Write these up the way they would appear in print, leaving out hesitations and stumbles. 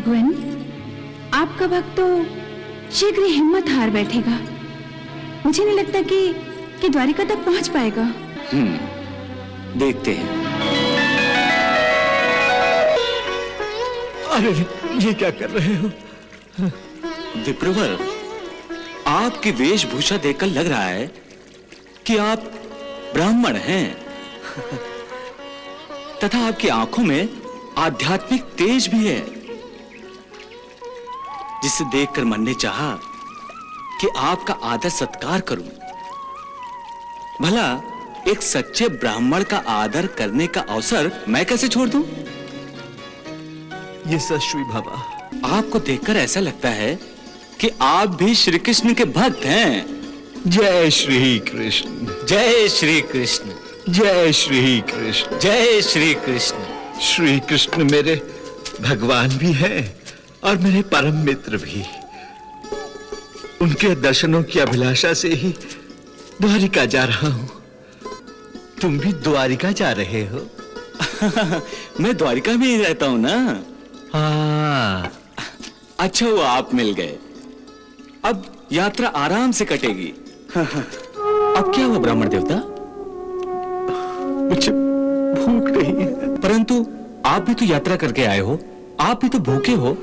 भगवान, आपका भक्त तो शीघ्र ही हिम्मत हार बैठेगा। मुझे नहीं लगता कि द्वारिका तक पहुंच पाएगा। देखते हैं। अरे ये क्या कर रहे हो? विप्रवर, आपकी वेशभूषा देखकर लग रहा है कि आप ब्राह्मण हैं तथा आपकी आंखों में आध्यात्मिक तेज भी है, जिसे देखकर मन ने चाहा कि आपका आदर सत्कार करूं। भला एक सच्चे ब्राह्मण का आदर करने का अवसर मैं कैसे छोड़ दूं? ये सच बाबा। आपको देखकर ऐसा लगता है कि आप भी श्री कृष्ण के भक्त हैं। जय श्री कृष्ण, जय श्री कृष्ण, जय श्री कृष्ण, जय श्री कृष्ण। श्री कृष्ण मेरे भगवान भी हैं और मेरे परम मित्र भी। उनके दर्शनों की अभिलाषा से ही द्वारिका जा रहा हूं। तुम भी द्वारिका जा रहे हो? मैं द्वारिका में ही रहता हूं ना। हाँ। अच्छा हुआ आप मिल गए। अब यात्रा आराम से कटेगी। अब क्या हुआ ब्राह्मण देवता? मुझे भूख नहीं है। परंतु आप भी तो यात्रा करके आए हो, आप भी तो भूखे हो।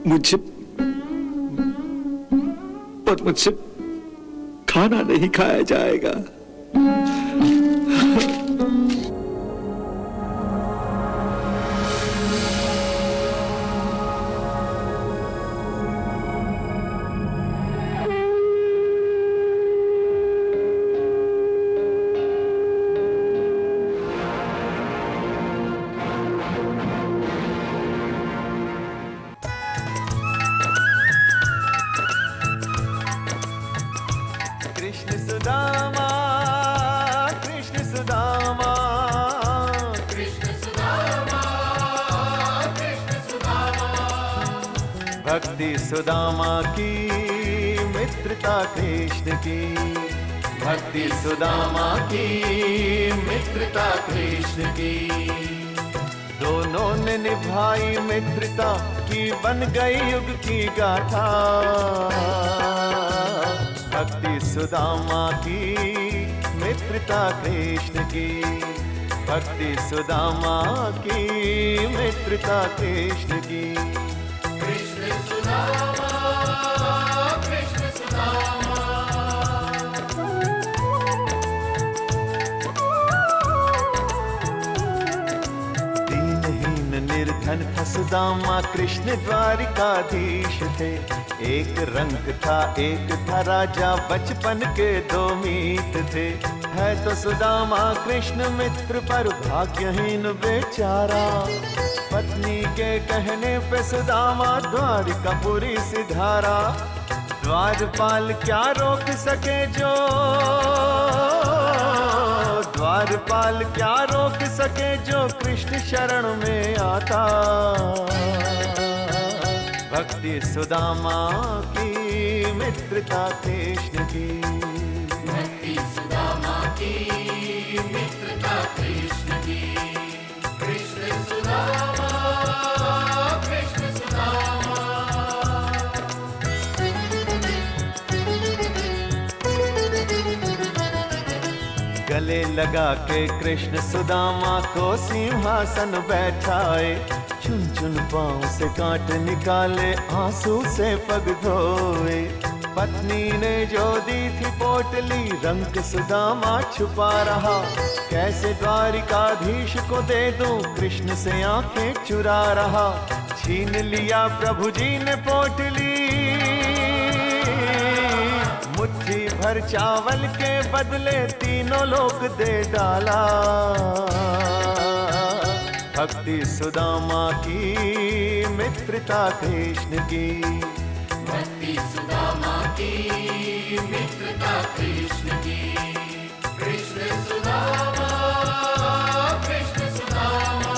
मुझसे खाना नहीं खाया जाएगा। कृष्ण सुदामा, कृष्ण सुदामा, कृष्ण सुदामा, कृष्ण सुदामा। भक्ति सुदामा की मित्रता कृष्ण की, भक्ति सुदामा की मित्रता कृष्ण की। दोनों ने निभाई मित्रता की, बन गई युग की गाथा। भक्ति सुदामा की मित्रता कृष्ण की, भक्ति सुदामा की मित्रता कृष्ण की। कृष्ण सुदामा, कृष्ण सुदामा। दीनहीन निर्धन था सुदामा, कृष्ण द्वारिकाधीश थे। एक रंग था, एक था राजा, बचपन के दो मीत थे। है तो सुदामा कृष्ण मित्र, पर भाग्यहीन बेचारा। पत्नी के कहने पे सुदामा द्वारिकापुरी सिधारा। द्वारपाल क्या रोक सके जो, द्वारपाल क्या रोक सके जो कृष्ण शरण में आता। भक्ति सुदामा की मित्रता कृष्ण की, भक्ति सुदामा की मित्रता कृष्ण की। कृष्ण सुदामा, कृष्ण सुदामा। गले लगा के कृष्ण सुदामा को सिंहासन बैठाए। चुन चुन पांव से कांट निकाले, आंसू से पग धोए। पत्नी ने जो दी थी पोटली, रंग सुदामा छुपा रहा। कैसे द्वारिकाधीश को दे दूं, कृष्ण से आंखें चुरा रहा। छीन लिया प्रभु जी ने पोटली, मुट्ठी भर चावल के बदले तीनों लोग दे डाला। भक्ति सुदामा की मित्रता कृष्ण की, भक्ति सुदामा की मित्रता कृष्ण की। कृष्ण सुदामा, कृष्ण सुदामा,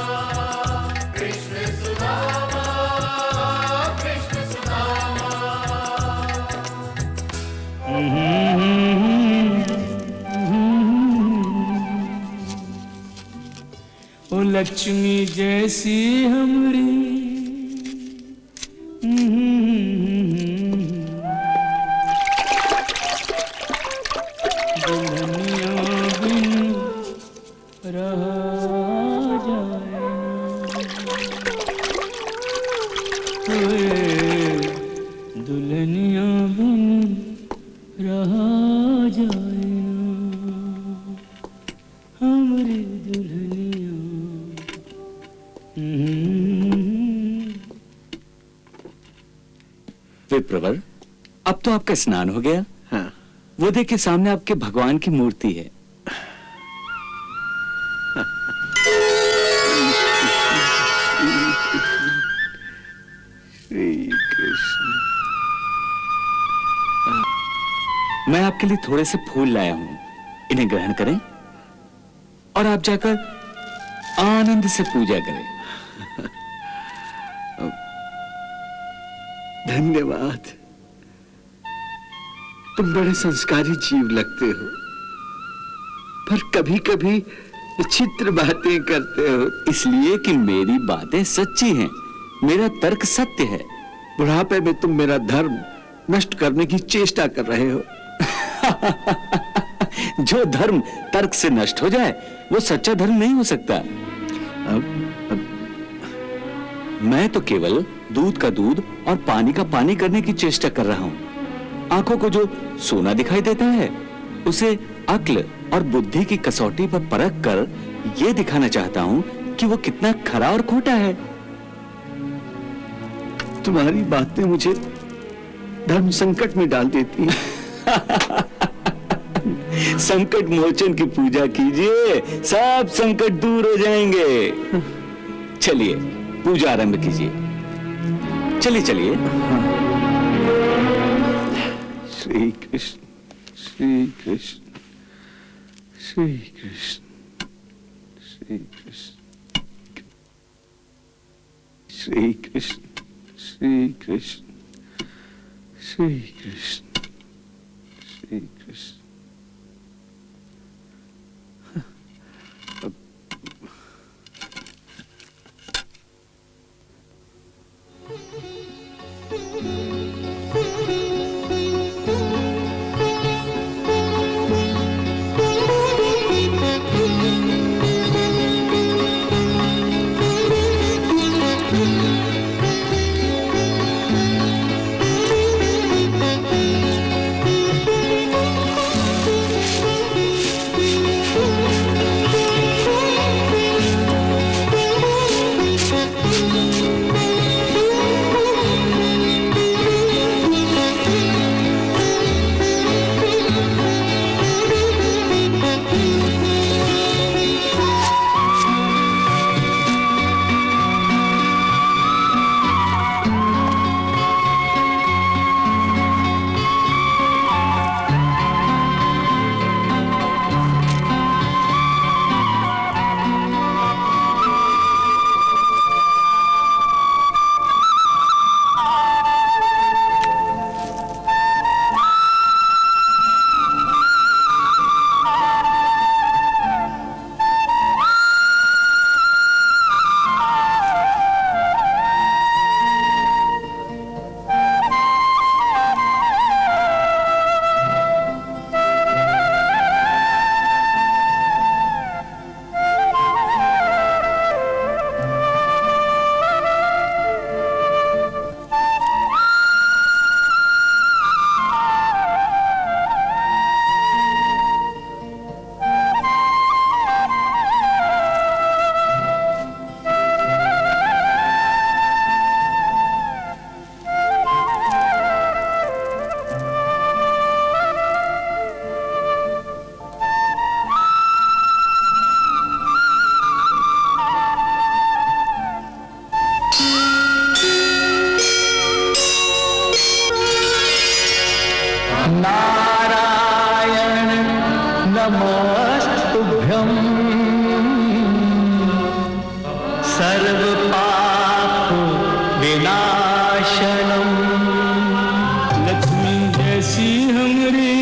कृष्ण सुदामा, कृष्ण सुदामा। ओ लक्ष्मी जैसी हमरी दुल्हनिया बिन रहा जाए हमारी दुल्हनिया। विप्रवर, अब तो आपका स्नान हो गया। हाँ। वो देखिए सामने आपके भगवान की मूर्ति है। श्री कृष्ण। मैं आपके लिए थोड़े से फूल लाया हूं, इन्हें ग्रहण करें और आप जाकर आनंद से पूजा करें। धन्यवाद। तुम बड़े संस्कारी जीव लगते हो, पर कभी कभी विचित्र बातें करते हो। इसलिए कि मेरी बातें सच्ची हैं, मेरा तर्क सत्य है। बुढ़ापे में तुम मेरा धर्म नष्ट करने की चेष्टा कर रहे हो। जो धर्म तर्क से नष्ट हो जाए वो सच्चा धर्म नहीं हो सकता। अब मैं तो केवल दूध का दूध और पानी का पानी करने की चेष्टा कर रहा हूं। आंखों को जो सोना दिखाई देता है उसे अक्ल और बुद्धि की कसौटी पर परख कर यह दिखाना चाहता हूं कि वो कितना खरा और खोटा है। तुम्हारी बातें मुझे धर्म संकट में डाल देती हैं। संकट मोचन की पूजा कीजिए, सब संकट दूर हो जाएंगे। चलिए पूजा आरंभ कीजिए। चलिए चलिए। श्री कृष्ण, श्री कृष्ण, श्री कृष्ण, श्री कृष्ण, श्री कृष्ण, श्री कृष्ण, श्री कृष्ण, श्री कृष्ण। नारायण नमोस्तुभ्यं सर्व पाप विनाशनम। लक्ष्मी जैसी हमरी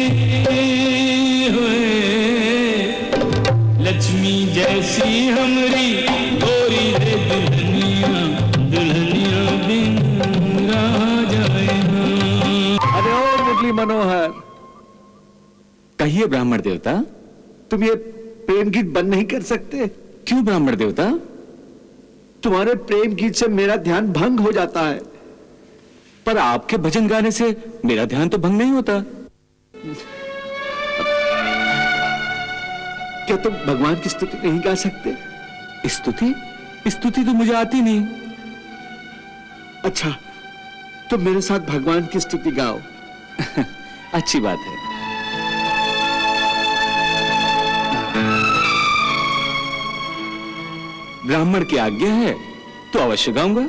लक्ष्मी जैसी हमरी गोरी रे दुल्हनिया, दुल्हनिया बिन मनोहर। कहिए ब्राह्मण देवता। तुम ये प्रेम गीत बंद नहीं कर सकते? क्यों ब्राह्मण देवता? तुम्हारे प्रेम गीत से मेरा ध्यान भंग हो जाता है। पर आपके भजन गाने से मेरा ध्यान तो भंग नहीं होता। क्या तुम भगवान की स्तुति नहीं गा सकते? स्तुति? स्तुति तो मुझे आती नहीं। अच्छा, तुम मेरे साथ भगवान की स्तुति गाओ। अच्छी बात है। ब्राह्मण की आज्ञा है तो अवश्य गाऊंगा।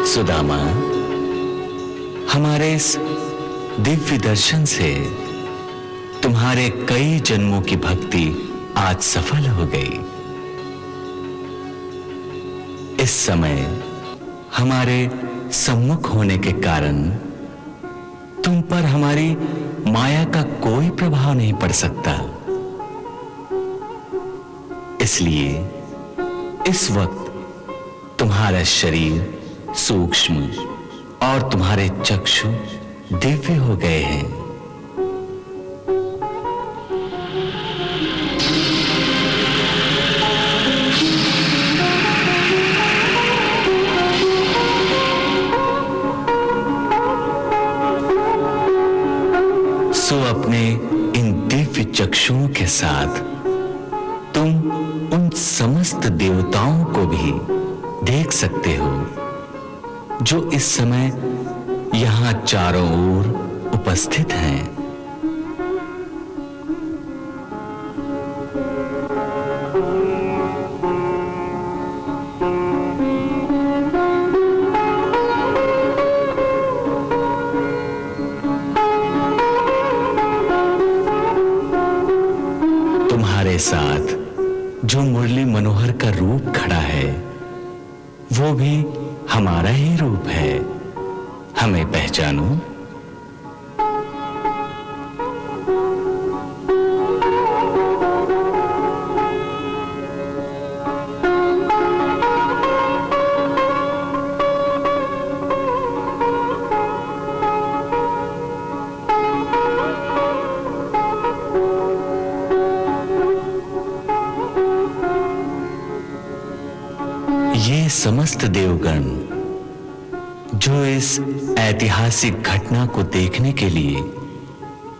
सुदामा, हमारे इस दिव्य दर्शन से तुम्हारे कई जन्मों की भक्ति आज सफल हो गई। इस समय हमारे सम्मुख होने के कारण तुम पर हमारी माया का कोई प्रभाव नहीं पड़ सकता। इसलिए इस वक्त तुम्हारा शरीर सूक्ष्म और तुम्हारे चक्षु दिव्य हो गए हैं। सो अपने इन दिव्य चक्षुओं के साथ तुम उन समस्त देवताओं को भी देख सकते हो जो इस समय यहां चारों ओर उपस्थित हैं। तुम्हारे साथ जो मुरली मनोहर का रूप खड़ा है वो भी हमारा ही रूप है। हमें पहचानो। ये समस्त देवगण जो इस ऐतिहासिक घटना को देखने के लिए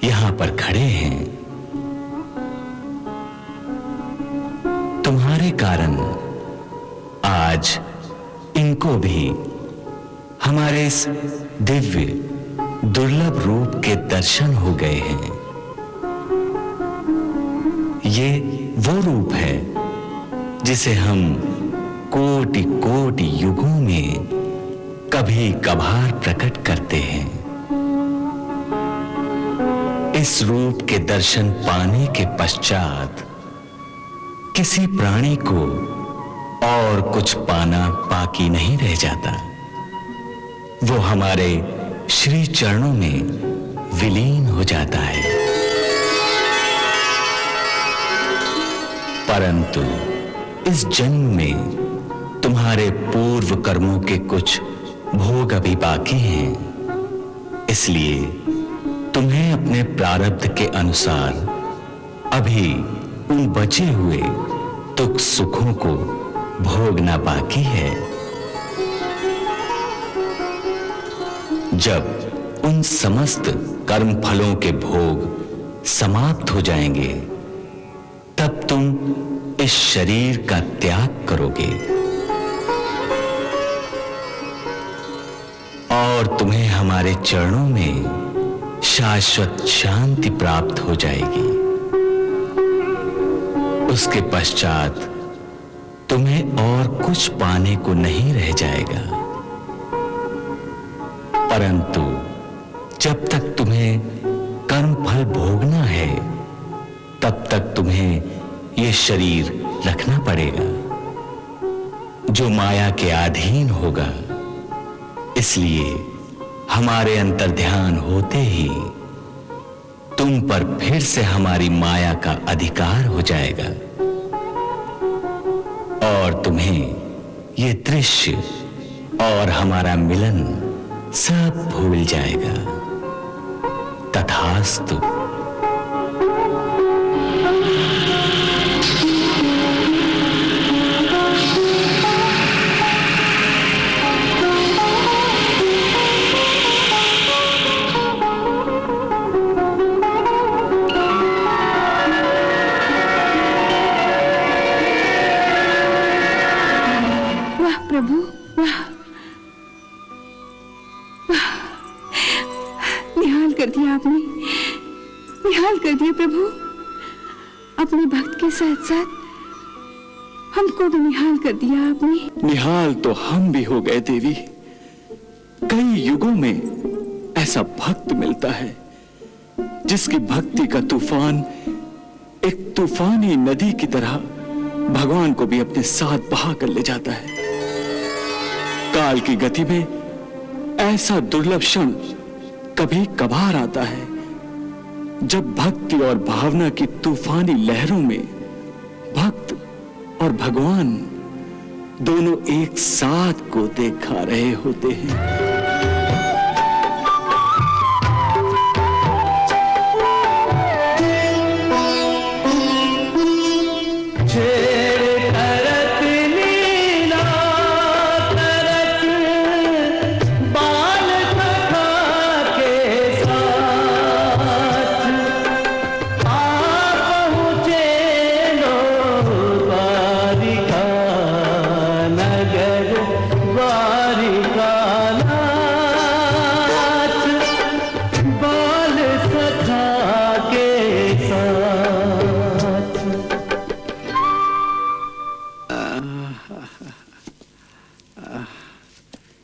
यहां पर खड़े हैं, तुम्हारे कारण आज इनको भी हमारे इस दिव्य दुर्लभ रूप के दर्शन हो गए हैं। ये वो रूप है जिसे हम कोटि कोटि युगों में कभी कभार प्रकट करते हैं। इस रूप के दर्शन पाने के पश्चात किसी प्राणी को और कुछ पाना बाकी नहीं रह जाता। वो हमारे श्री चरणों में विलीन हो जाता है। परंतु इस जन्म में तुम्हारे पूर्व कर्मों के कुछ भोग अभी बाकी हैं, इसलिए तुम्हें अपने प्रारब्ध के अनुसार अभी उन बचे हुए दुख सुखों को भोगना बाकी है। जब उन समस्त कर्म फलों के भोग समाप्त हो जाएंगे, तब तुम इस शरीर का त्याग करोगे और तुम्हें हमारे चरणों में शाश्वत शांति प्राप्त हो जाएगी। उसके पश्चात तुम्हें और कुछ पाने को नहीं रह जाएगा। परंतु जब तक तुम्हें कर्म फल भोगना है, तब तक तुम्हें यह शरीर रखना पड़ेगा जो माया के अधीन होगा। इसलिए हमारे अंतर ध्यान होते ही तुम पर फिर से हमारी माया का अधिकार हो जाएगा और तुम्हें ये दृश्य और हमारा मिलन सब भूल जाएगा। तथास्तु। प्रभु, वाह वाह, निहाल कर दिया आपने, निहाल कर दिया प्रभु। अपने भक्त के साथ साथ हमको भी निहाल कर दिया आपने। निहाल तो हम भी हो गए देवी, कई युगों में ऐसा भक्त मिलता है जिसकी भक्ति का तूफान एक तूफानी नदी की तरह भगवान को भी अपने साथ बहा कर ले जाता है। काल की गति में ऐसा दुर्लभ क्षण कभी कभार आता है जब भक्ति और भावना की तूफानी लहरों में भक्त और भगवान दोनों एक साथ गोते खा रहे होते हैं।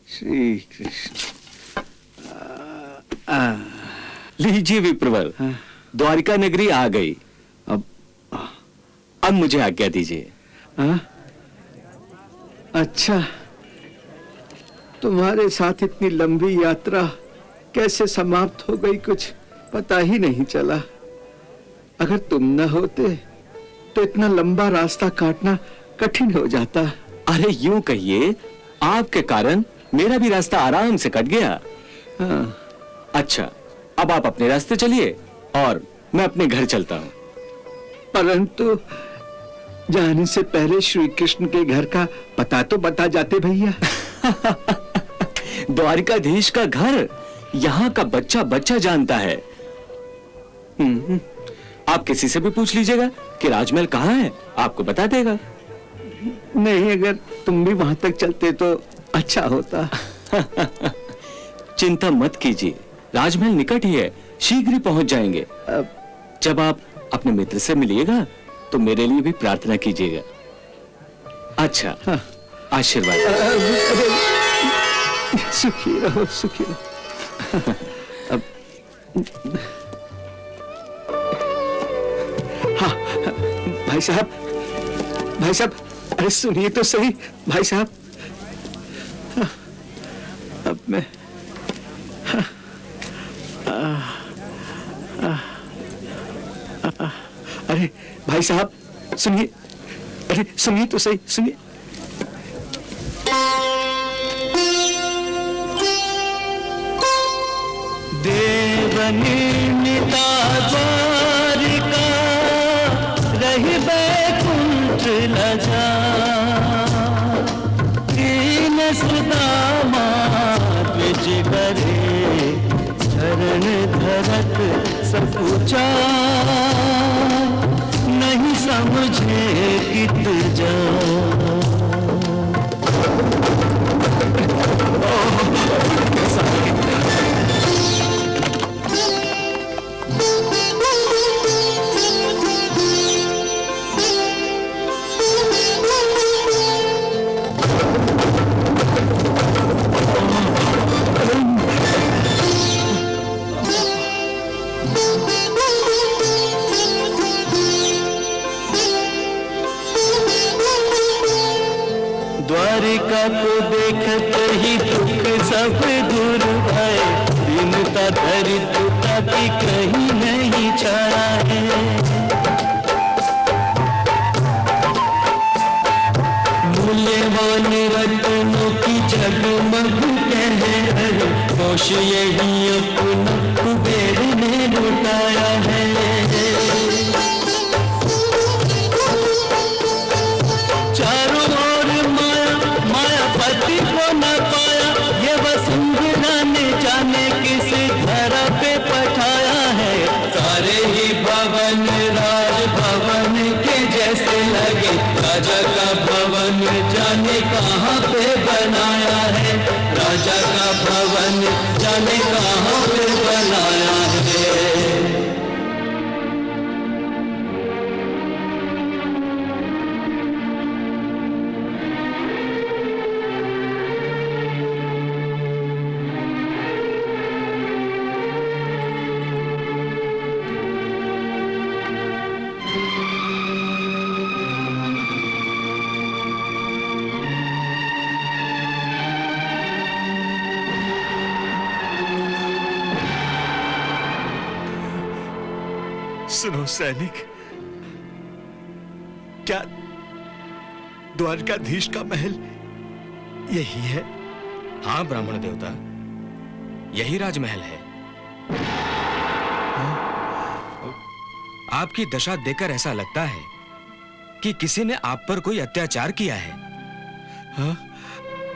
श्री कृष्ण। लीजिए विप्रवर, द्वारिका नगरी आ गई। अब मुझे आज्ञा दीजिए। अच्छा, तुम्हारे साथ इतनी लंबी यात्रा कैसे समाप्त हो गई कुछ पता ही नहीं चला। अगर तुम न होते तो इतना लंबा रास्ता काटना कठिन हो जाता। अरे यूं कहिए, आपके कारण मेरा भी रास्ता आराम से कट गया। अच्छा, अब आप अपने रास्ते चलिए और मैं अपने घर चलता हूँ। परंतु जाने से पहले श्री कृष्ण के घर का पता तो बता जाते भैया। द्वारिकाधीश का घर यहाँ का बच्चा बच्चा जानता है। आप किसी से भी पूछ लीजिएगा कि राजमहल कहाँ है, आपको बता देगा। नहीं, अगर तुम भी वहां तक चलते तो अच्छा होता। चिंता मत कीजिए, राजमहल निकट ही है, शीघ्र ही पहुंच जाएंगे। जब आप अपने मित्र से मिलिएगा तो मेरे लिए भी प्रार्थना कीजिएगा। अच्छा, आशीर्वाद। सुखी रहो, सुखी रहो। अब हाँ, भाई साहब, भाई साहब, अरे सुनिए तो सही भाई साहब। अब मैं अरे भाई साहब सुनिए, अरे सुनिए तो सही, सुनिए। देव निर्मिता द्वारिका रही बैकुंठ लजा, दीन सुदामा द्विज करे चरण धरत सकुचा, नहीं समझे कित जा। द्वारिका को देखते ही दुख सब दूर भय, दीनता दरिद्रता भी कहीं नहीं छाया है। मूल्यवान रत्नों की जगमग कह रहे, होश यही अपना कुबेर ने लुटाया है। राजा का भवन जाने कहाँ पे बनाया है, राजा का भवन जाने कहाँ पे बनाया है। सुनो सैनिक, क्या द्वारकाधीश का महल यही है? हाँ ब्राह्मण देवता, यही राजमहल है। आपकी दशा देखकर ऐसा लगता है कि किसी ने आप पर कोई अत्याचार किया है। हाँ?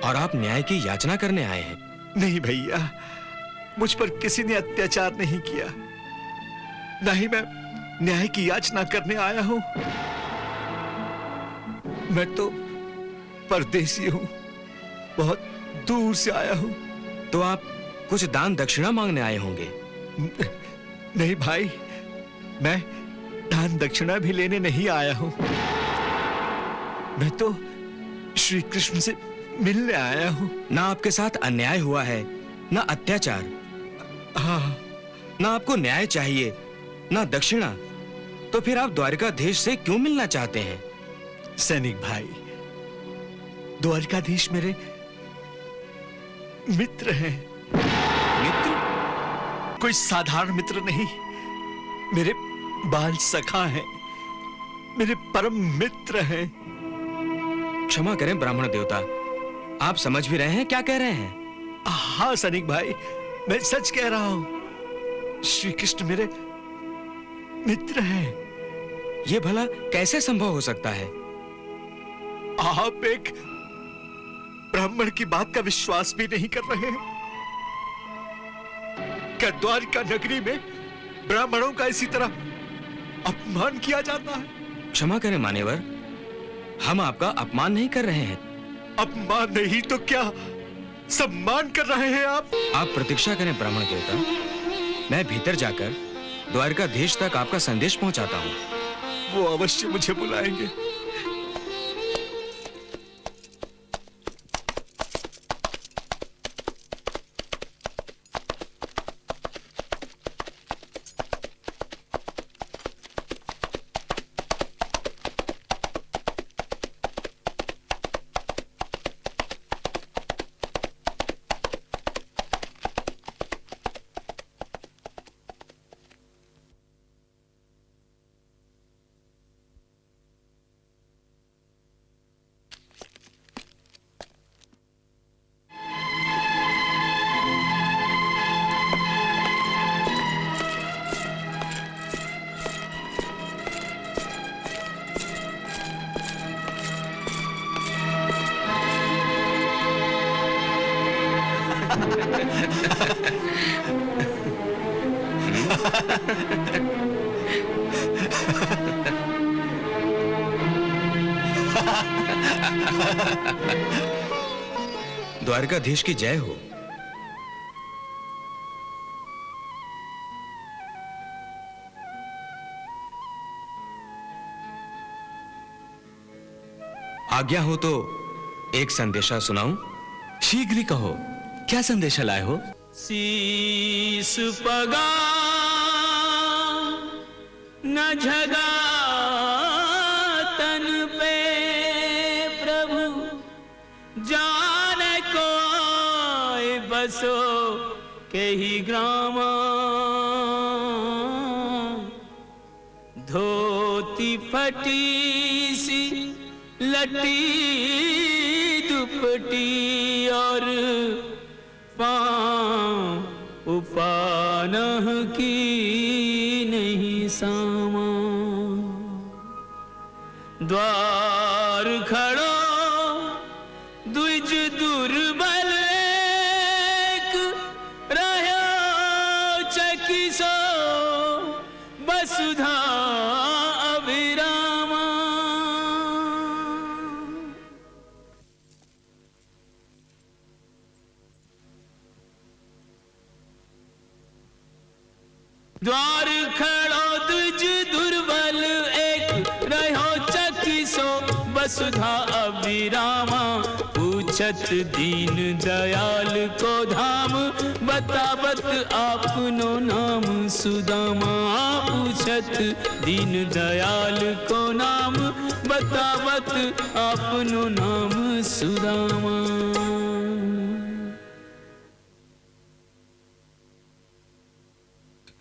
और आप न्याय की याचना करने आए हैं। नहीं भैया, मुझ पर किसी ने अत्याचार नहीं किया, ना ही मैं न्याय की याचना करने आया हूं। मैं तो परदेसी हूं, बहुत दूर से आया हूं। तो आप कुछ दान दक्षिणा मांगने आए होंगे। नहीं भाई, मैं दान दक्षिणा भी लेने नहीं आया हूं। मैं तो श्री कृष्ण से मिलने आया हूं। ना आपके साथ अन्याय हुआ है, ना अत्याचार। हाँ। ना आपको न्याय चाहिए, ना दक्षिणा। तो फिर आप द्वारकाधीश से क्यों मिलना चाहते हैं? सैनिक भाई, द्वारकाधीश मेरे मित्र हैं। मित्र? कोई साधारण मित्र नहीं, मेरे बाल सखा हैं, मेरे परम मित्र हैं। क्षमा करें ब्राह्मण देवता, आप समझ भी रहे हैं क्या कह रहे हैं? हाँ सैनिक भाई, मैं सच कह रहा हूं। श्री कृष्ण मेरे मित्र हैं। यह भला कैसे संभव हो सकता है? आप एक ब्राह्मण की बात का विश्वास भी नहीं कर रहे हैं? क्या द्वारका नगरी में ब्राह्मणों का इसी तरह अपमान किया जाता है? क्षमा करें मान्यवर, हम आपका अपमान नहीं कर रहे हैं। अपमान नहीं तो क्या सम्मान कर रहे हैं आप? आप प्रतीक्षा करें ब्राह्मण देवता, मैं भीतर जाकर द्वारकाधीश तक आपका संदेश पहुंचाता हूं। वो अवश्य मुझे बुलाएंगे। द्वारकाधीश की जय हो। आज्ञा हो तो एक संदेशा सुनाऊं? शीघ्र ही कहो, क्या संदेशा लाए हो? शीस पगा न झगा तन पे प्रभु, जाने कोई बसो के ही ग्राम, धोती फटी सी लटी दुपटी और पाँव उपानह की नहीं सामा, द्वार खड़ो द्विज दुर्बल एक, रह्यो चकिसो वसुधा अभिरामा। द्वार खड़ो द्विज दुर्बल एक, रहो चकिसो वसुधा अभिरामा। पूछत दीन दयाल को धाम, बतावत आपनो नाम सुदामा। पूछत दीन दयाल को नाम, बतावत आपनो नाम सुदामा।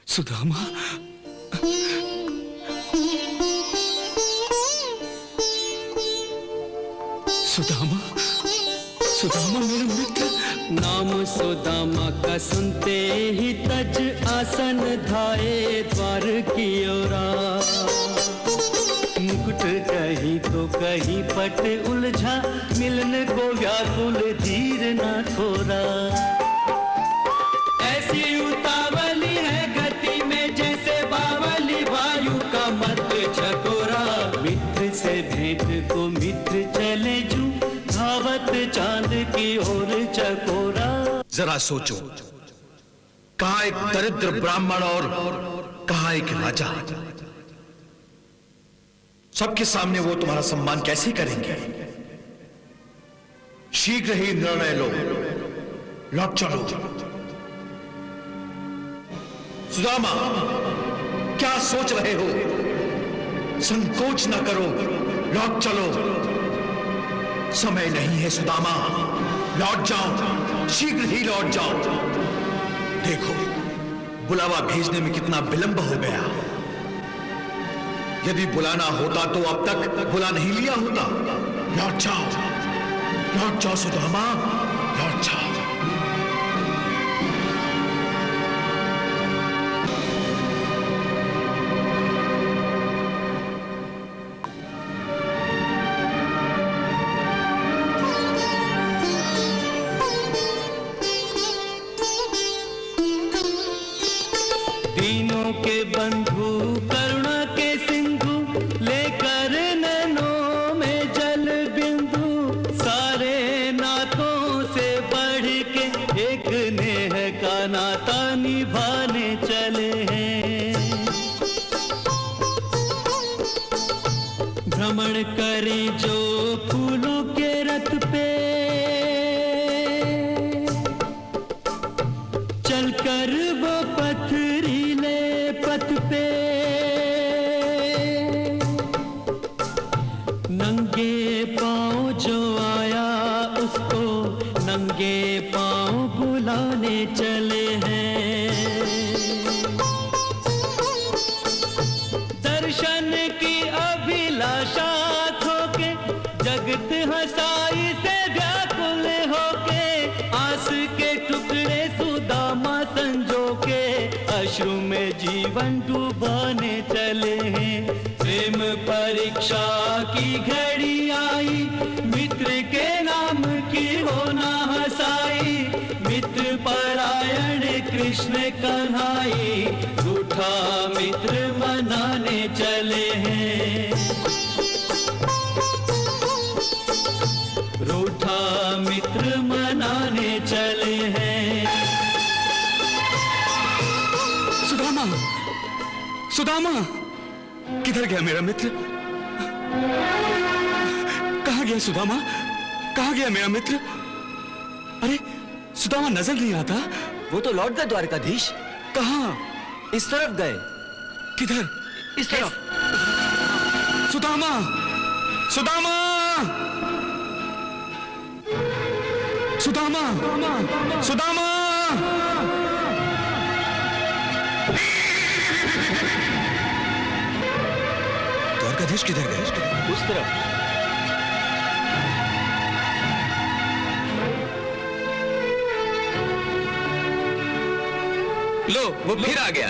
सुदामा, सुदामा, सुदामा मेरा मित्र। नाम सुदामा का सुनते ही तज आसन धाये द्वार की ओरा। मुकुट कहीं तो कहीं पट उलझा, मिलन को व्याकुल धीर न थोरा। ऐसी उतावली है गति में जैसे बावली वायु का मत चकोरा। मित्र से भेंट को मित्र चले जू, धावत चांद की ओर चकोरा। जरा सोचो, कहां एक दरिद्र ब्राह्मण और कहां एक राजा। सबके सामने वो तुम्हारा सम्मान कैसे करेंगे? शीघ्र ही निर्णय लो, लौट चलो। सुदामा, क्या सोच रहे हो? संकोच न करो, लौट चलो। समय नहीं है सुदामा, लौट जाओ, शीघ्र ही लौट जाओ। देखो, बुलावा भेजने में कितना विलंब हो गया। यदि बुलाना होता तो अब तक बुला नहीं लिया होता। लौट जाओ सुदामा, लौट जाओ। दीनों के बंधु करुणा के सिंधु, लेकर नैनों में जल बिंदु। सारे नातों से बढ़ के एक नेह का नाता निभाने चले हैं। भ्रमण करें जो फूलों के रथ पे, चलकर वो पथरीले पथ पे। नंगे पांव जो आया उसको नंगे पांव बुलाने चले हैं। दर्शन की अभिलाषा खोके जगत हंसाई से व्याकुल होके, आस के टुकड़े सुदामा संजो के अश्रु में जीवन डुबाने चले हैं। प्रेम परीक्षा की घड़ी आई, मित्र के नाम की होना हंसाई। मित्र परायण कृष्ण कन्हाई, रूठा मित्र मनाने चले हैं। रूठा मित्र मनाने चले हैं। सुदामा, सुदामा, किधर गया मेरा मित्र? कहां गया सुदामा? कहां गया मेरा मित्र? अरे सुदामा नजर नहीं आता। वो तो लौट गए द्वारकाधीश। कहां? इस तरफ गए। किधर? इस तरफ। सुदामा, सुदामा, सुदामा, सुदामा। द्वारकाधीश किधर गए? उस तरफ। लो, वो फिर आ गया।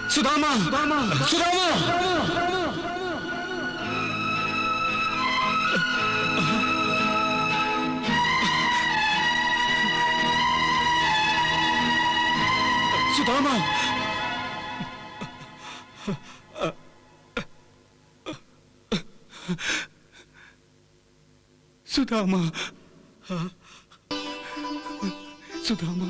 सुदामा, सुदामा, सुदामा। सुदामा, सुदामा, सुदामा।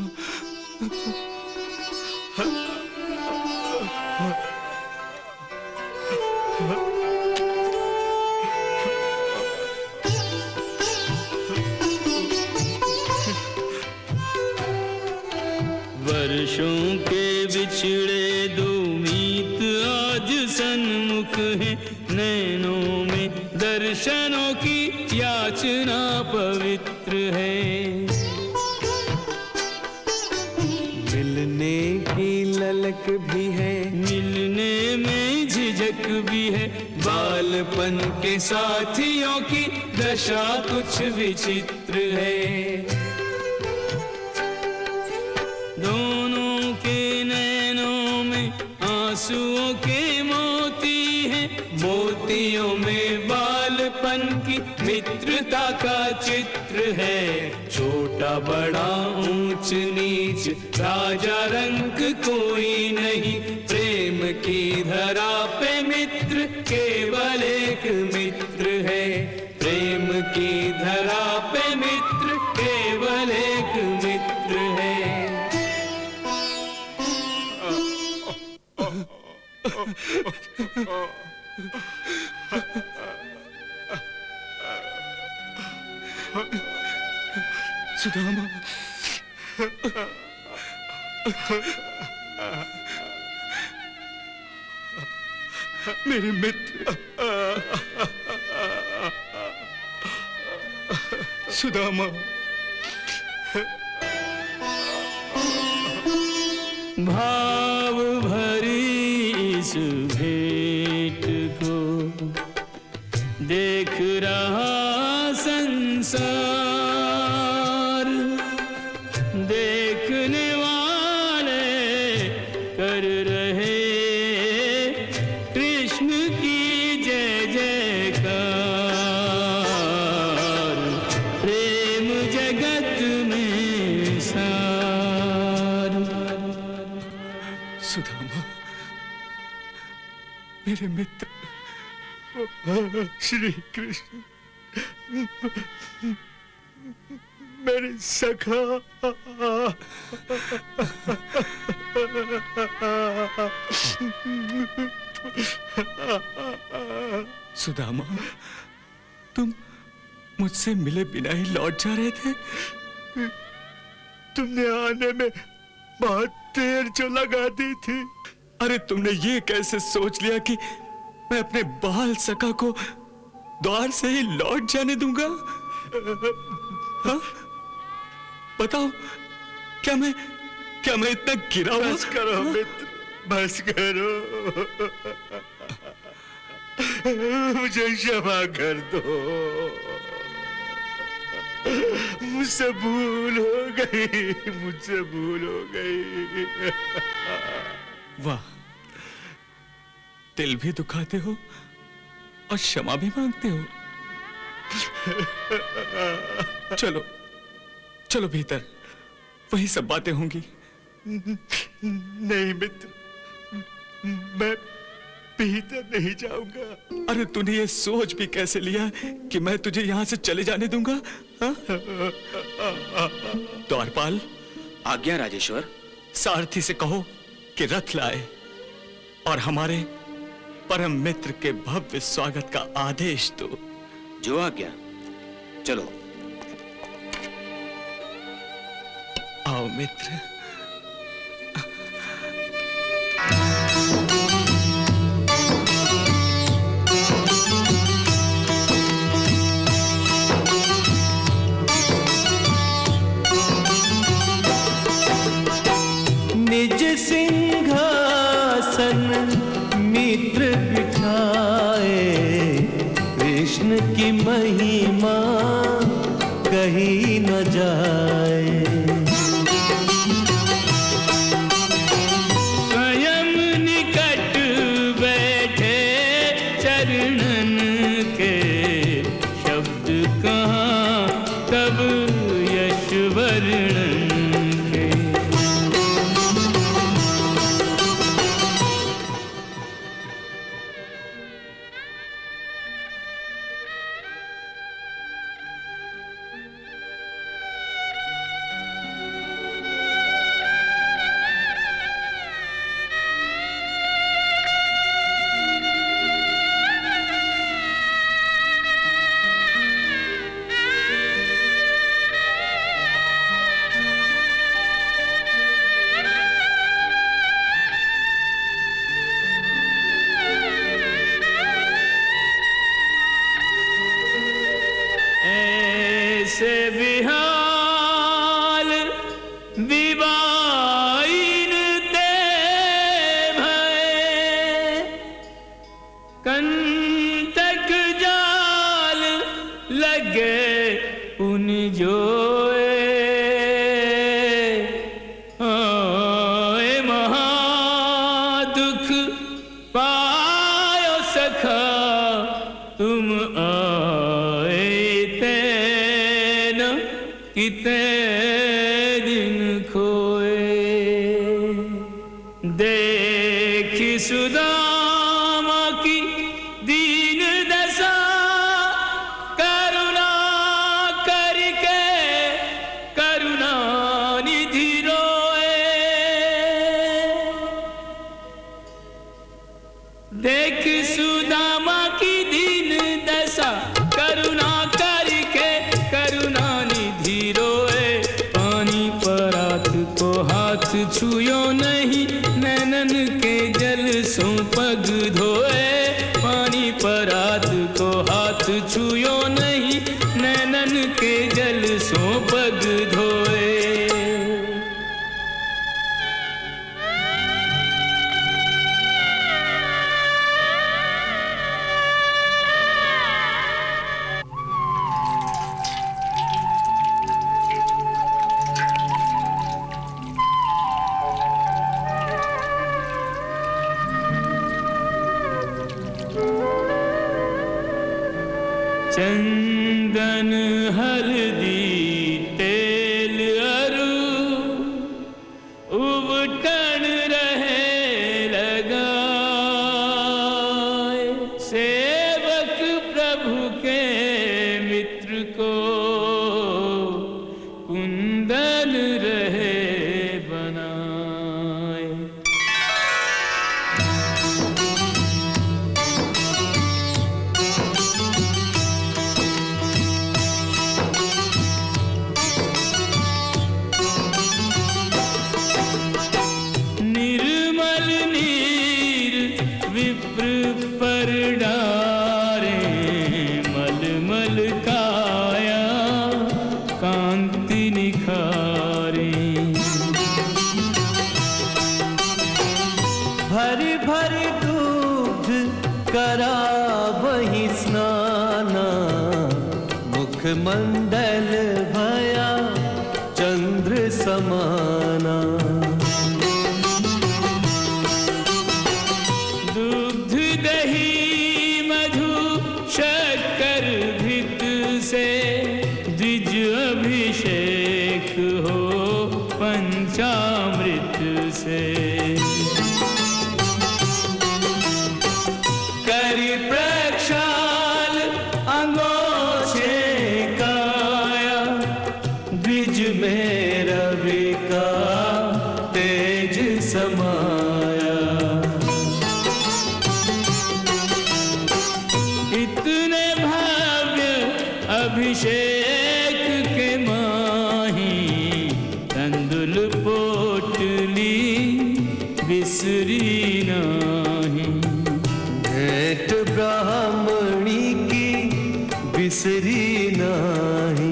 वर्षों के बिछड़े दो मीत आज सन्मुख हैं, नैनों में दर्शनों की याचना पवित्र है। मिलने की ललक भी है, मिलने में झिझक भी है, बालपन के साथियों की दशा कुछ विचित्र है। दोनों के नैनों में आंसुओं के मोती हैं, मोतियों में बालपन की मित्रता का चित्र है। छोटा बड़ा ऊंच नीच राजा रंग कोई नहीं, प्रेम की धरा पे मित्र केवल एक मित्र है। प्रेम की धरा पे मित्र केवल एक मित्र है। सुदामा, मेरे मित्र सुदामा, भाव भरी इस भेंट को देख रहा संसार, देखने वाले कर रहे कृष्ण की जय जयकार। प्रेम जगत में सार। सुदामा, मेरे मित्र श्री कृष्ण, मेरे सखा, सुदामा, तुम मुझसे मिले बिना ही लौट जा रहे थे। तुमने आने में बहुत देर जो लगा दी थी। अरे तुमने ये कैसे सोच लिया कि मैं अपने बाल सखा को द्वार से ही लौट जाने दूंगा? हाँ? बताओ, क्या मैं इतना गिरा हुआ? बस करो मित्र, बस करो। मुझे क्षमा कर दो, मुझसे भूल हो गई, मुझसे भूल हो गई। वाह, दिल भी दुखाते हो और क्षमा भी मांगते हो। चलो चलो भीतर, वही सब बातें होंगी। नहीं मित्र, मैं भीतर नहीं जाऊंगा। अरे तूने ये सोच भी कैसे लिया कि मैं तुझे यहां से चले जाने दूंगा? हाँ? द्वारपाल, आज्ञा राजेश्वर। सारथी से कहो कि रथ लाए और हमारे परम मित्र के भव्य स्वागत का आदेश दो। जो आज्ञा। चलो। आओ मित्र। निज सिंहासन मित्र बिठाए, कृष्ण की महिमा कही न जाए। विवाइन ते भय कंटक जाल लगे उन जोए ओए महादुख पायो सखा तुम आए तेन किते दिन खोए देखी सुदामा की दीन दशा करुणा करके करुणा निधि रोए देख सुदामा की दीन दशा करुणा करके करुणा निधि रोए पानी परात को हाथ छुयो नहीं नैनन के जल सो पग धोए पानी परात को हाथ छुयो नहीं नैनन के जल सो पग धोए चंदन हल्दी तेल अरु उबटन रहे लगाए सेवक प्रभु के मित्र को कुंदन रहे बनाए निर्मल नीर विप्र पर डारे मलमल काया कांति निखारे भरी भरी दूध करा वही स्नाना मुख मंडल भया चंद्र समाना दुग्ध दही मधु शक्कर भित से द्विज अभिषेक हो पंचामृत से करी प्रक्षाल अंगोछे काया द्विज में रवि का तेज समाया इतने भव्य अभिषेक के माही तंदुल पोटली बिसरी नाही भेंट ब्राह्मणी की बिसरी नाही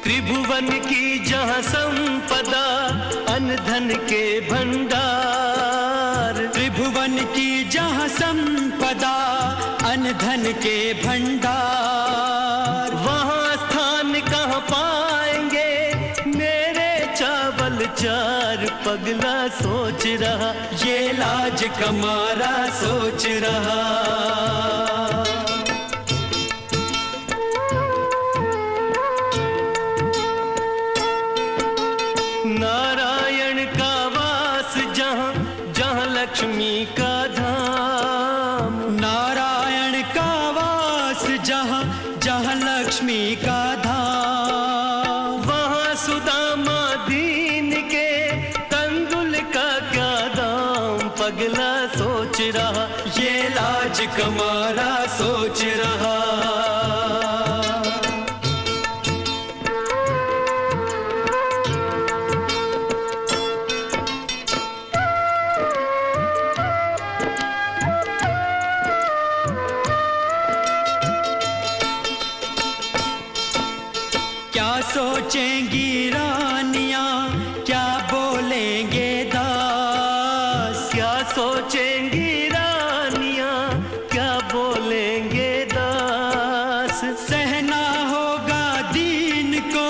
त्रिभुवन की जहाँ संपदा अन्न धन के भंडार त्रिभुवन की जहाँ संपदा अन्न धन के भंडार वहाँ स्थान कहाँ पाएंगे मेरे चावल चार पगला सोच रहा, ये लाज कमारा सोच रहा। नारायण का वास जहाँ, जहाँ लक्ष्मी का धाम। नारायण का वास जहाँ, जहाँ लक्ष्मी का धाम। वहाँ सुदामा दीन के तंदुल का क्या दाम, पगला सोच रहा, ये लाज कमारा सोच रहा। क्या सोचेंगी रानियां, क्या बोलेंगे दास। क्या सोचेंगी रानियां, क्या बोलेंगे दास। सहना होगा दीन को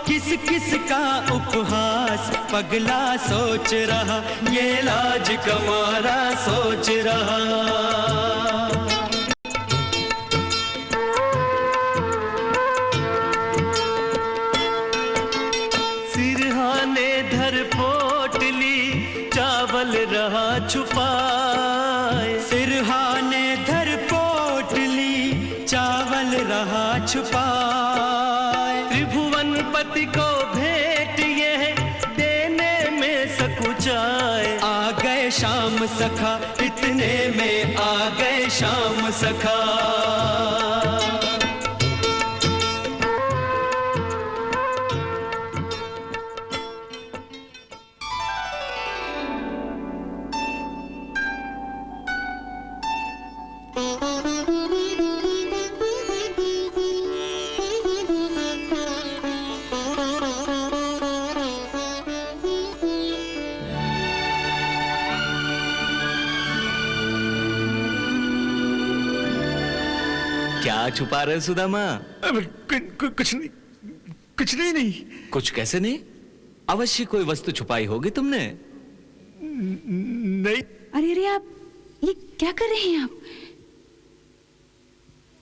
किस किस का उपहास, पगला सोच रहा, ये लाज कमारा सोच रहा। सिरहाने धर पोटली, चावल रहा छुपाए। सिरहाने धर पोटली, चावल रहा छुपाए। त्रिभुवन पति को भेंट ये देने में सकुचाए। आ गए शाम सखा, इतने में आ गए शाम सखा। क्या छुपा रहे सुदामा? कुछ नहीं, कुछ नहीं। कुछ कैसे नहीं? अवश्य कोई वस्तु छुपाई होगी तुमने। नहीं। अरे अरे, आप ये क्या कर रहे हैं आप?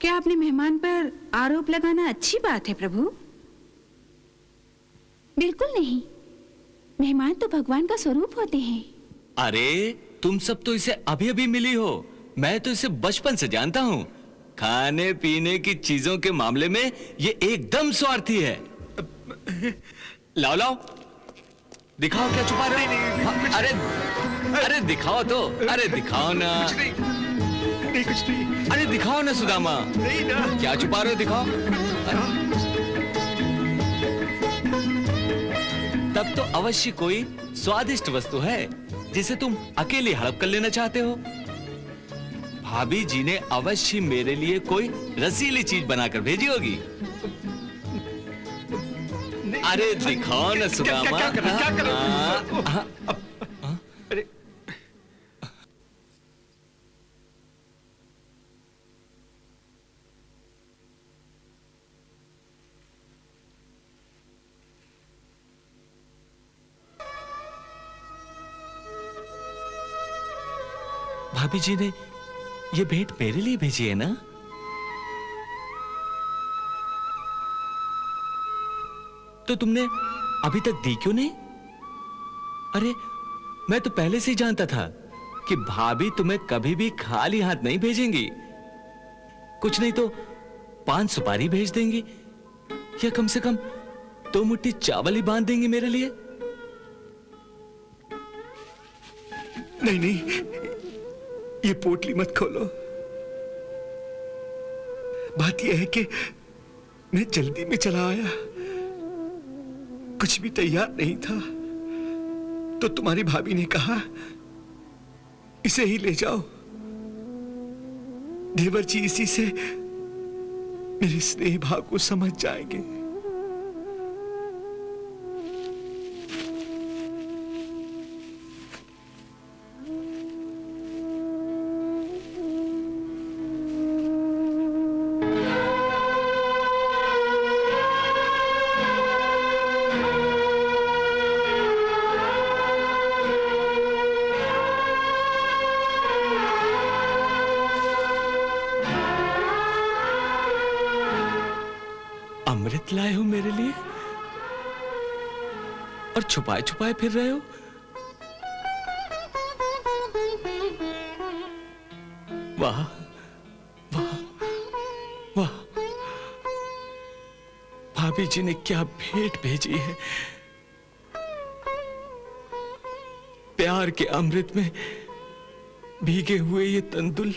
क्या आपने मेहमान पर आरोप लगाना अच्छी बात है प्रभु? बिल्कुल नहीं। मेहमान तो भगवान का स्वरूप होते हैं। अरे तुम सब तो इसे अभी अभी मिली हो, मैं तो इसे बचपन से जानता हूँ। खाने पीने की चीजों के मामले में ये एकदम स्वार्थी है। लाओ लाओ, दिखाओ क्या छुपा रहे हो। हाँ, अरे दिखाओ तो, अरे दिखाओ ना। नहीं कुछ नहीं। अरे दिखाओ ना सुदामा। नहीं ना। क्या छुपा रहे हो, दिखाओ। तब तो अवश्य कोई स्वादिष्ट वस्तु है जिसे तुम अकेले हड़प कर लेना चाहते हो। भाभी जी ने अवश्य मेरे लिए कोई रसीली चीज बनाकर भेजी होगी। अरे दिखाओ ना सुदामा। क्या कर रहे हो? अरे भाभी जी ने ये भेंट मेरे लिए भेजी है ना? तो तुमने अभी तक दी क्यों नहीं? अरे मैं तो पहले से ही जानता था कि भाभी तुम्हें कभी भी खाली हाथ नहीं भेजेंगी। कुछ नहीं तो 5 सुपारी भेज देंगी, या कम से कम 2 मुट्ठी चावल ही बांध देंगी मेरे लिए। नहीं नहीं, ये पोटली मत खोलो। बात यह है कि मैं जल्दी में चला आया, कुछ भी तैयार नहीं था, तो तुम्हारी भाभी ने कहा इसे ही ले जाओ। देवर जी इसी से मेरे स्नेह भाव को समझ जाएंगे। अमृत लाए हो मेरे लिए और छुपाए छुपाए फिर रहे हो। वाह वाह वाह, भाभी जी ने क्या भेंट भेजी है। प्यार के अमृत में भीगे हुए ये तंदुल,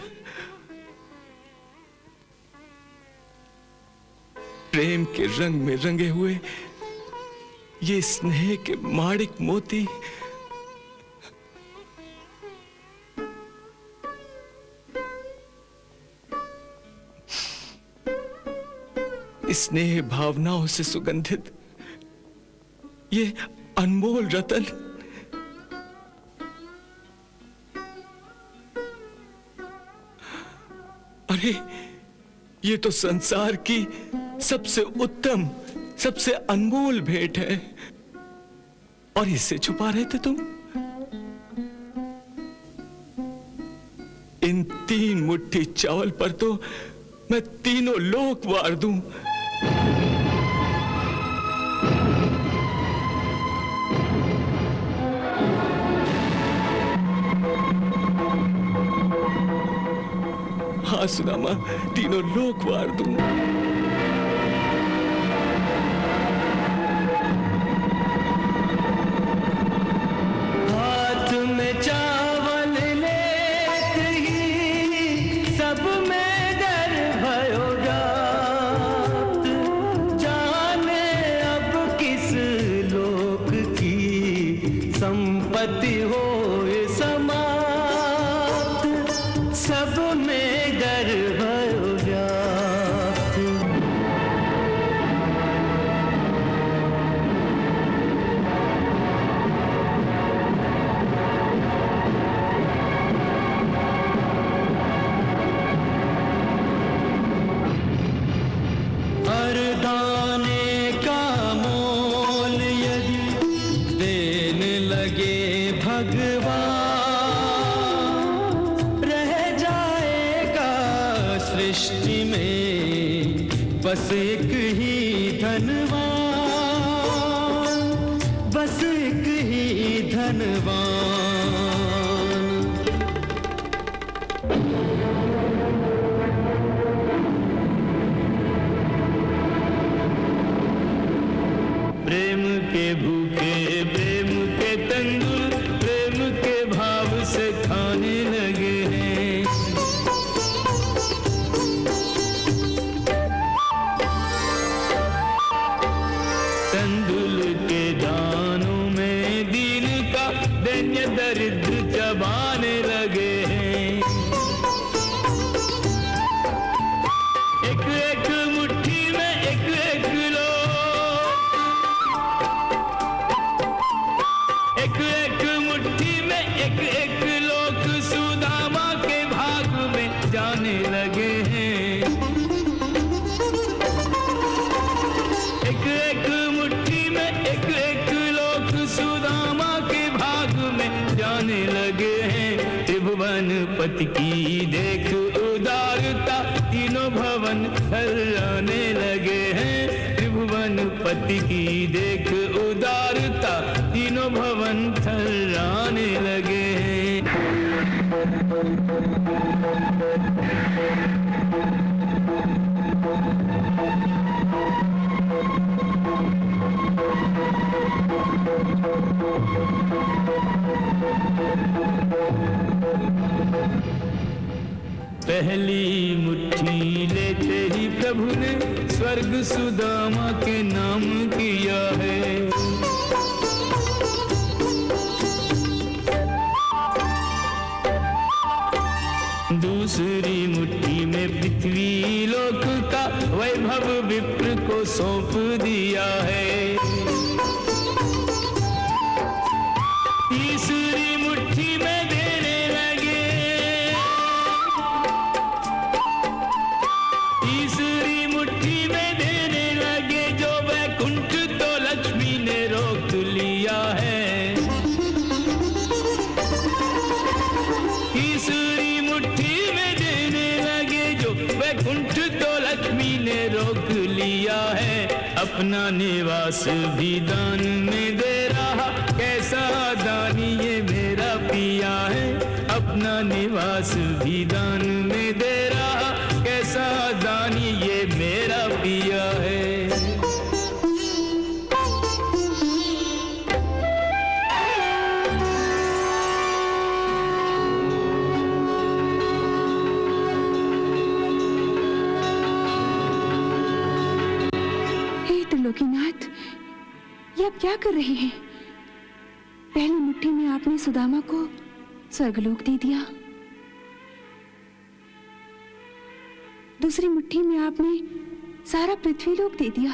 प्रेम के रंग में रंगे हुए ये स्नेह के माणिक मोती, स्नेह भावनाओं से सुगंधित ये अनमोल रतन, अरे ये तो संसार की सबसे उत्तम, सबसे अनमोल भेंट है और इसे छुपा रहे थे तुम। इन 3 मुट्ठी चावल पर तो मैं तीनों लोक वार दूं। हाँ सुदामा, तीनों लोक वार दूं। हाथ में चावल लेते ही सब में डर भयो रात, जाने अब किस लोक की संपत्ति हो समाप्त, सब में डर भयो व्याप्त। हर दाने का मोल यदि देने लगे भगवान, रह जाएगा सृष्टि में बस एक ही धनवान, बस एक ही धनवान। प्रेम के भूखे प्रेम के तंदुल, प्रेम के भाव से खाने लगे हैं। तंदुल के दानों में दीन का दैन्य दरिद्र चबाने लगे हैं। एक एक मुट्ठी में एक एक लोग, एक एक मुट्ठी में एक एक लोग सुदामा के भाग में जाने लगे हैं। एक एक मुट्ठी में एक एक लोग सुदामा के भाग में जाने लगे हैं। त्रिभुवन पति की देख उदारता, तीनों भवन थर्राने लगे हैं। त्रिभुवन पति की देख उदारता, तीनों भवन थर्राने लगे हैं। पहली मुट्ठी लेते ही प्रभु ने स्वर्ग सुदामा के नाम किया है। दूसरी मुट्ठी में पृथ्वी लोक का वैभव विप्र को सौंप दिया है। तीसरी मुट्ठी में देने लगे, तीसरी मुट्ठी में देने लगे जो वैकुंठ तो लक्ष्मी ने रोक लिया है। तीसरी मुट्ठी में देने लगे जो वैकुंठ तो लक्ष्मी ने रोक लिया है। अपना निवास भी दान में दे रहा, कैसा दानी ये मेरा पिया है। अपना निवास भी दान में दे रहा, कैसा दानी ये मेरा पिया है। त्रिलोकीनाथ, ये आप क्या कर रहे हैं? पहली मुट्ठी में आपने सुदामा को स्वर्गलोक दे दिया, दूसरी मुट्ठी में आपने सारा पृथ्वीलोक दे दिया,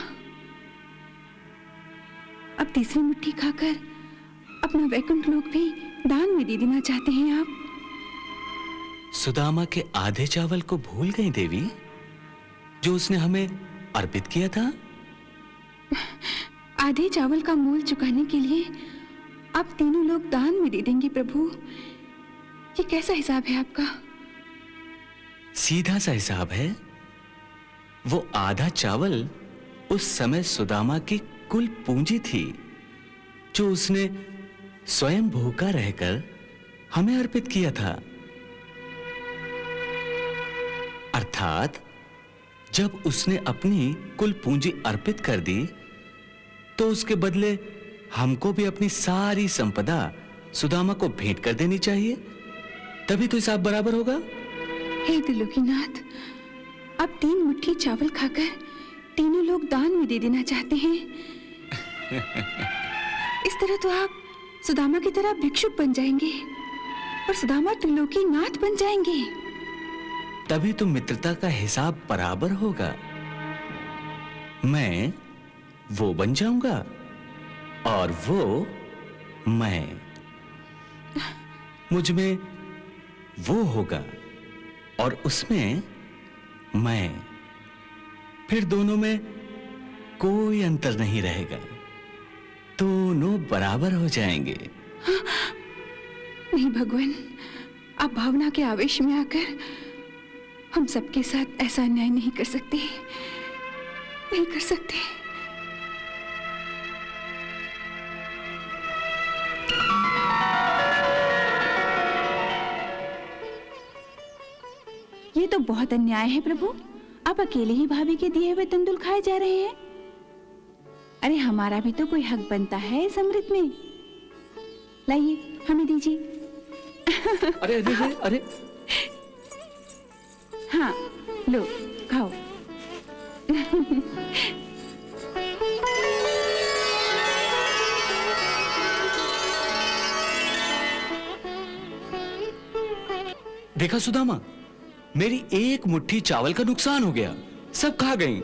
अब तीसरी मुट्ठी खाकर अपना वैकुंठ लोक भी दान में दे देना चाहते हैं आप। सुदामा के आधे चावल को भूल गई देवी, जो उसने हमें अर्पित किया था। आधे चावल का मोल चुकाने के लिए आप तीनों लोग दान में दे देंगे प्रभु, ये कैसा हिसाब है आपका? सीधा सा हिसाब है। वो आधा चावल उस समय सुदामा की कुल पूंजी थी, जो उसने स्वयं भूखा रहकर हमें अर्पित किया था। अर्थात जब उसने अपनी कुल पूंजी अर्पित कर दी, तो उसके बदले हमको भी अपनी सारी संपदा सुदामा को भेंट कर देनी चाहिए, तभी तो हिसाब बराबर होगा। हे त्रिलोकीनाथ, आप 3 मुट्ठी चावल खाकर तीनों लोग दान में दे देना चाहते हैं। इस तरह तो आप सुदामा की तरह भिक्षुक बन जाएंगे और सुदामा त्रिलोकीनाथ बन जाएंगे। तभी तो मित्रता का हिसाब बराबर होगा। मैं वो बन जाऊंगा और वो मैं, मुझ में वो होगा और उसमें मैं, फिर दोनों में कोई अंतर नहीं रहेगा, दोनों बराबर हो जाएंगे। नहीं भगवान, आप भावना के आवेश में आकर हम सबके साथ ऐसा अन्याय नहीं कर सकते, नहीं कर सकते। ये तो बहुत अन्याय है प्रभु, आप अकेले ही भाभी के दिए हुए तंदुल खाए जा रहे हैं। अरे हमारा भी तो कोई हक बनता है इस अमृत में। लाइए हमें दीजिए। अरे अरे अरे, हाँ लो खाओ। देखा सुदामा, मेरी एक मुट्ठी चावल का नुकसान हो गया, सब खा गई।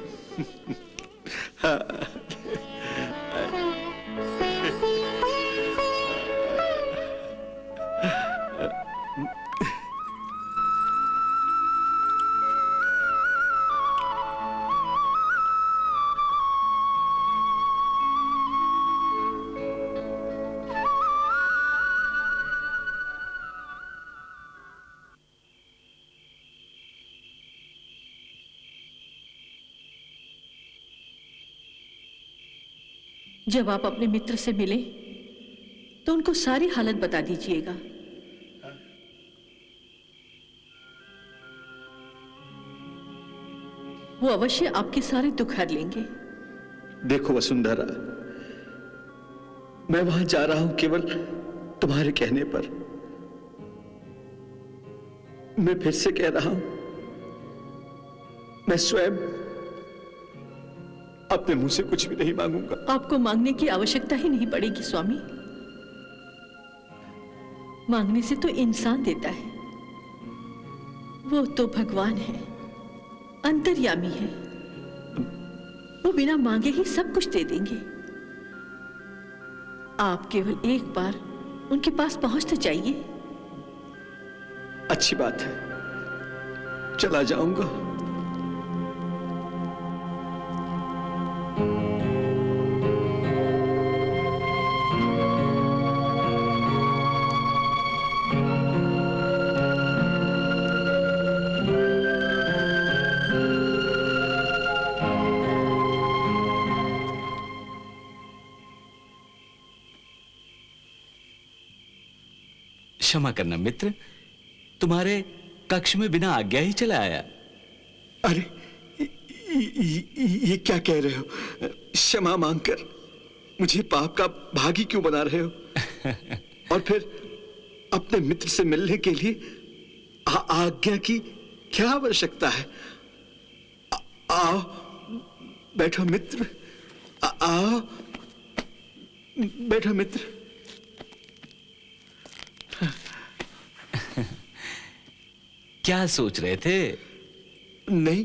जब आप अपने मित्र से मिले तो उनको सारी हालत बता दीजिएगा। वो अवश्य आपके सारे दुख हर लेंगे। देखो वसुंधरा, मैं वहां जा रहा हूं केवल तुम्हारे कहने पर। मैं फिर से कह रहा हूं, मैं स्वयं अपने मुंह से कुछ भी नहीं मांगूंगा। आपको मांगने की आवश्यकता ही नहीं पड़ेगी स्वामी। मांगने से तो इंसान देता है, वो तो भगवान है, अंतर्यामी है। वो बिना मांगे ही सब कुछ दे देंगे। आप केवल एक बार उनके पास पहुंच तो जाइए। अच्छी बात है, चला जाऊंगा। क्षमा करना मित्र, तुम्हारे कक्ष में बिना आज्ञा ही चला आया। अरे ये क्या कह रहे हो? क्षमा मांगकर मुझे पाप का भागी क्यों बना रहे हो? और फिर अपने मित्र से मिलने के लिए आज्ञा की क्या आवश्यकता है? आओ बैठो मित्र, आओ बैठो मित्र। क्या सोच रहे थे? नहीं,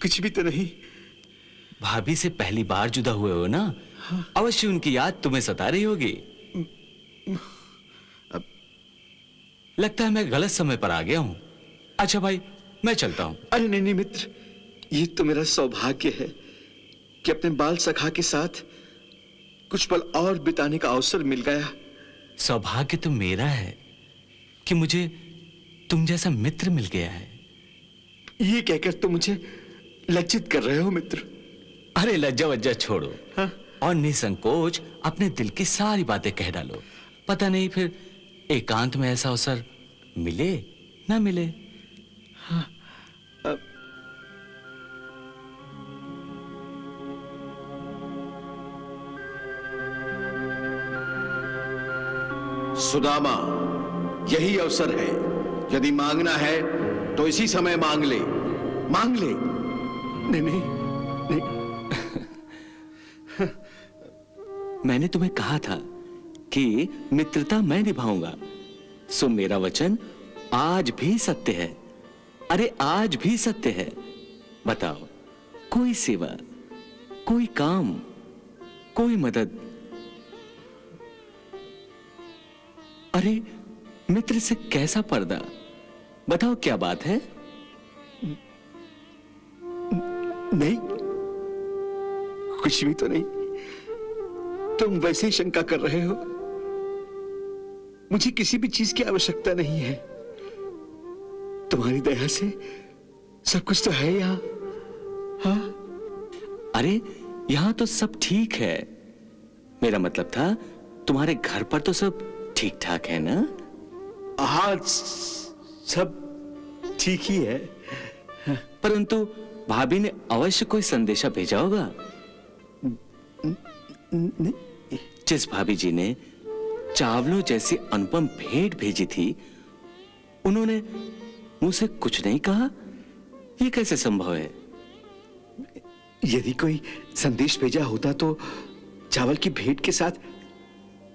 कुछ भी तो नहीं। भाभी से पहली बार जुदा हुए हो ना? हाँ। अवश्य उनकी याद तुम्हें सता रही होगी। लगता है मैं गलत समय पर आ गया हूं। अच्छा भाई, मैं चलता हूं। अरे नहीं नहीं मित्र, ये तो मेरा सौभाग्य है कि अपने बाल सखा के साथ कुछ पल और बिताने का अवसर मिल गया। सौभाग्य तो मेरा है कि मुझे तुम जैसा मित्र मिल गया है। ये कहकर तुम मुझे लज्जित कर रहे हो मित्र। अरे लज्जा वज्जा छोड़ो। हाँ? और निसंकोच अपने दिल की सारी बातें कह डालो। पता नहीं फिर एकांत में ऐसा अवसर मिले ना मिले। हाँ, सुदामा, यही अवसर है। यदि मांगना है तो इसी समय मांग ले, मांग ले। नहीं नहीं, नहीं। मैंने तुम्हें कहा था कि मित्रता मैं निभाऊंगा, सो मेरा वचन आज भी सत्य है। अरे आज भी सत्य है। बताओ, कोई सेवा, कोई काम, कोई मदद। अरे मित्र से कैसा पर्दा? बताओ क्या बात है? नहीं, कुछ भी तो नहीं। तुम वैसे ही शंका कर रहे हो। मुझे किसी भी चीज की आवश्यकता नहीं है। तुम्हारी दया से सब कुछ तो है यहां। हाँ? अरे यहां तो सब ठीक है। मेरा मतलब था तुम्हारे घर पर तो सब ठीक ठाक है ना? हाँ, सब ठीक ही है। परंतु भाभी ने अवश्य कोई संदेशा भेजा होगा। नहीं। जिस भाभी जी ने चावलों जैसी अनुपम भेंट भेजी थी, उन्होंने मुझसे कुछ नहीं कहा। यह कैसे संभव है? यदि कोई संदेश भेजा होता तो चावल की भेंट के साथ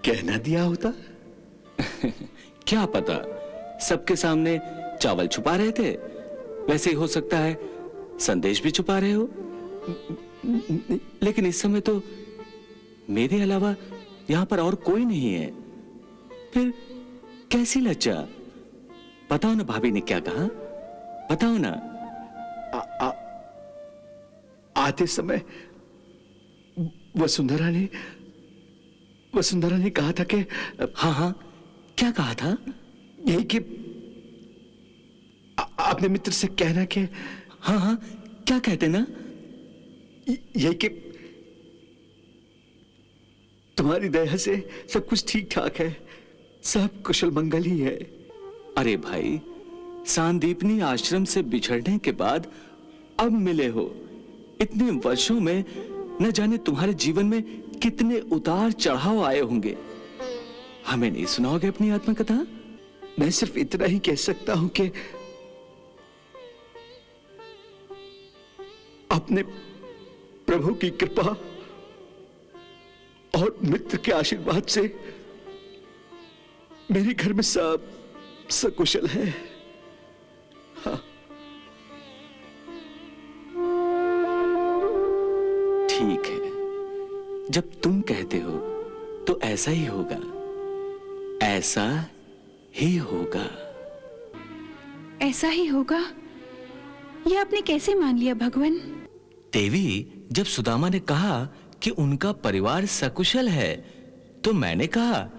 कहना दिया होता। क्या पता, सबके सामने चावल छुपा रहे थे। वैसे ही हो सकता है संदेश भी छुपा रहे हो। लेकिन इस समय तो मेरे अलावा यहां पर और कोई नहीं है। फिर कैसी लज्जा? बताओ ना भाभी ने क्या कहा, बताओ ना। आते समय वसुंधरा ने कहा था कि हाँ हाँ, क्या कहा था? यही कि अपने मित्र से कहना कि हाँ हाँ, क्या कहते ना? यही कि तुम्हारी दया से सब कुछ ठीक ठाक है, सब कुशल मंगल ही है। अरे भाई, सांदीपनी आश्रम से बिछड़ने के बाद अब मिले हो। इतने वर्षों में न जाने तुम्हारे जीवन में कितने उतार चढ़ाव आए होंगे। हमें नहीं सुनाओगे अपनी आत्मकथा? मैं सिर्फ इतना ही कह सकता हूं कि अपने प्रभु की कृपा और मित्र के आशीर्वाद से मेरे घर में सब सकुशल है। हाँ। ठीक है, जब तुम कहते हो तो ऐसा ही होगा, ऐसा ही होगा। ऐसा ही होगा? यह आपने कैसे मान लिया भगवान? देवी, जब सुदामा ने कहा कि उनका परिवार सकुशल है, तो मैंने कहा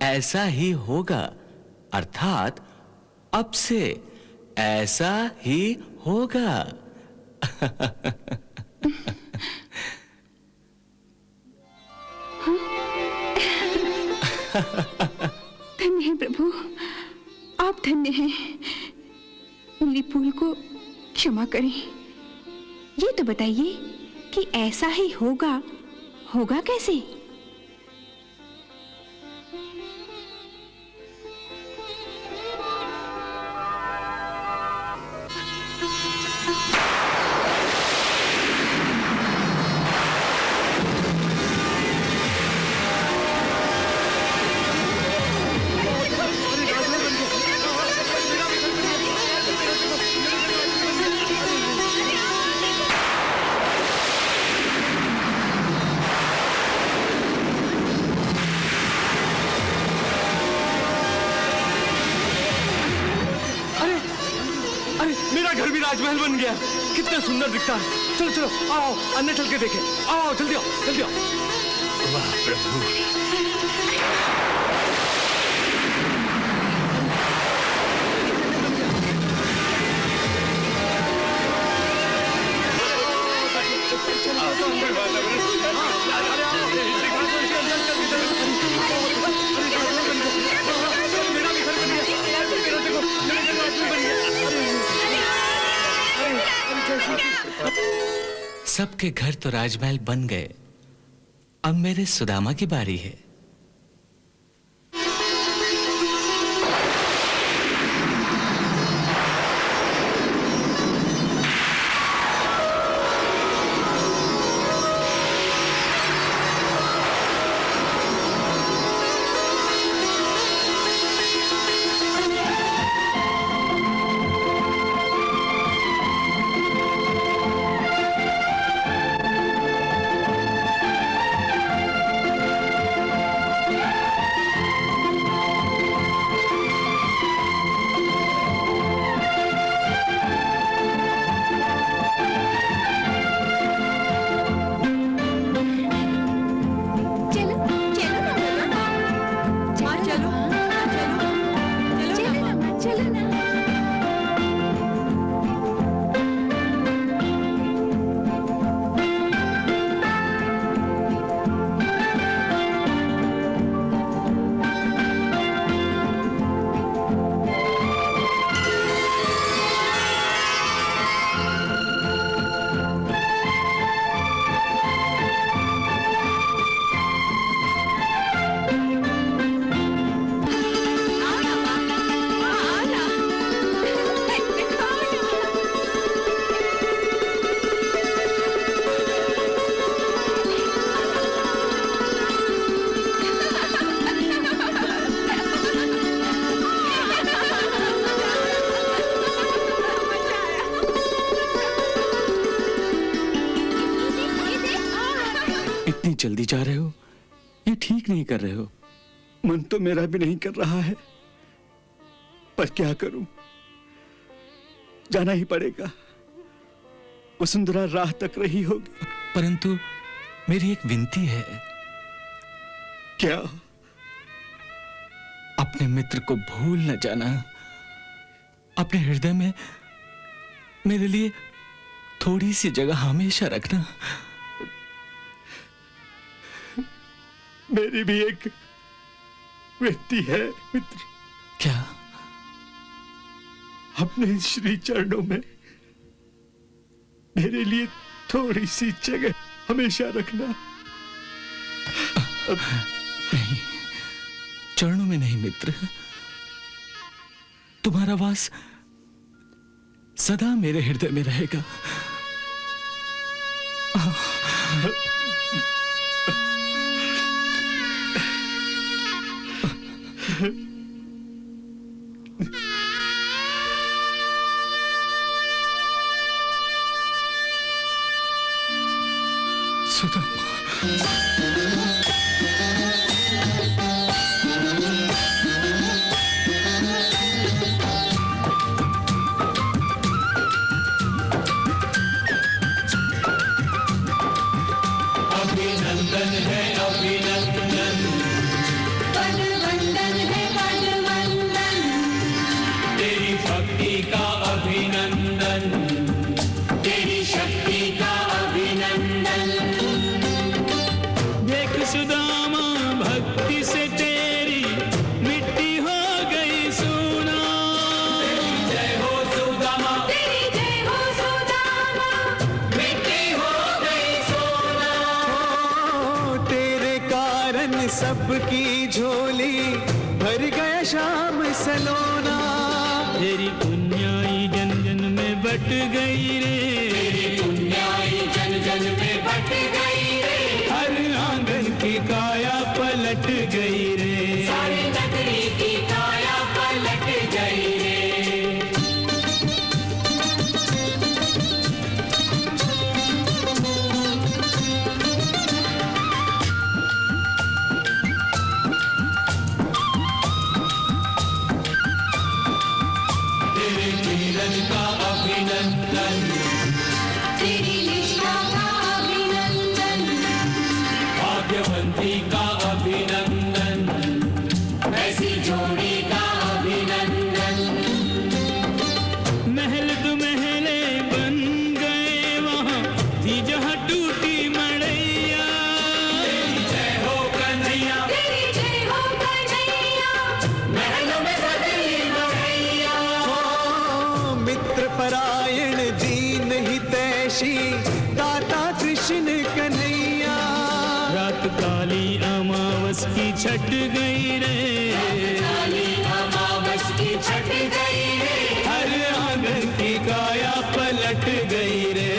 ऐसा ही होगा, अर्थात अब से ऐसा ही होगा। धन्य है प्रभु, आप धन्य हैं। मेरी भूल को क्षमा करें। ये तो बताइए कि ऐसा ही होगा कैसे? मेरा घर भी राजमहल बन गया, कितना सुंदर दिखता है। चलो चलो आओ, अन्य चल के देखें। आओ जल्दी आओ, जल्दी आओ। वाह प्रभु, सबके घर तो राजमहल बन गए, अब मेरे सुदामा की बारी है। जल्दी जा रहे हो, ये ठीक नहीं कर रहे हो। मन तो मेरा भी नहीं कर रहा है, पर क्या करूं, जाना ही पड़ेगा। वसुंधरा राह तक रही होगी। परंतु मेरी एक विनती है। क्या? अपने मित्र को भूल न जाना। अपने हृदय में मेरे लिए थोड़ी सी जगह हमेशा रखना। मेरी भी एक विनती है मित्र। क्या? अपने श्री चरणों में मेरे लिए थोड़ी सी जगह हमेशा रखना। नहीं, चरणों में नहीं मित्र, तुम्हारा वास सदा मेरे हृदय में रहेगा। सुदामा, अभिनंदन है अभिनंदन, वनवंदन है वनवंदन, तेरी भक्ति का अभिनंदन, तेरी शक्ति का अभिनंदन। देख सुदामा, भक्ति से तेरी मिट्टी सबकी झोली भर गया शाम सलोना। तेरी पुण्याई जन जन में बट गई रे, तेरी पुण्याई जन जन में बट गई रे, हर आंगन की काया पलट गई रे, सारी नगरी की काया पलट गई रे। तेरे कीरत का अभिनंदन, तेरी निष्ठा का अभिनंदन, भाग्यवंती का अभिनंदन, ऐसी जोड़ी का अभिनंदन। महल दो महले बन गए वहाँ थी जहाँ टूटी मड़ैया। तेरी जय हो कन्हैया, तेरी जय हो कन्हैया, महलों में बदली मढ़ैया। मित्र परायण दीन हितैषी दाता कृष्ण कन्हैया। रात काली अमावस की छट गई रे, काली अमावस की छट गई रे, हर आंगन की काया पलट गई रे,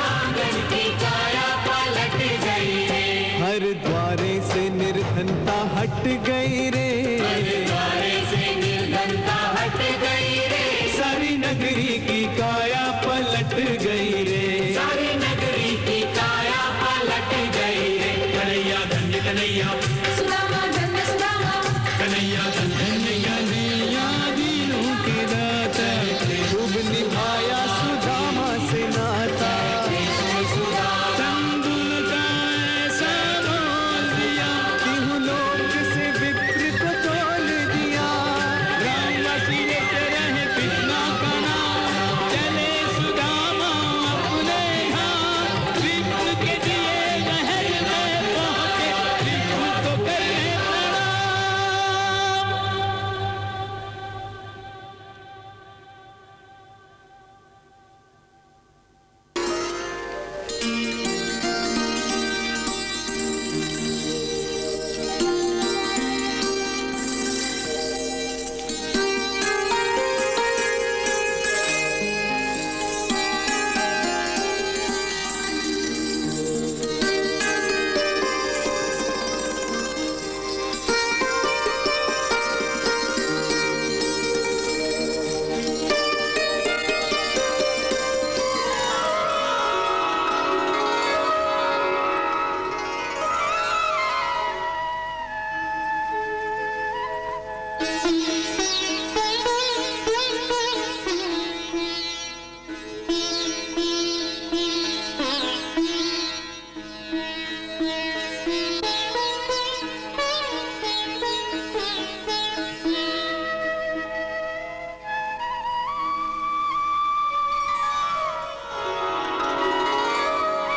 आंगन की काया पलट गई रे, हर द्वारे से निर्धनता हट गई रे, द्वारे से निर्धनता हट गई रे, सारी नगरी की काया पलट गई रे, सारी नगरी की काया पलट गई रे। कन्हैया धन्य कन्हैया, सुदामा धन्य सुदामा, कन्हैया धन्य कन्हैया, दीनों के दाता, खूब निभाया सुदामा से नाता। तंदुल का ऐसा मोल दिया, तिहु लोक से विप्र को तोल दिया। रामवासी लेते रहे पिछला का नाम, चले सुदामा अपने धाम, विष्णु के दिए महल में पहुंचे, विष्णु को करने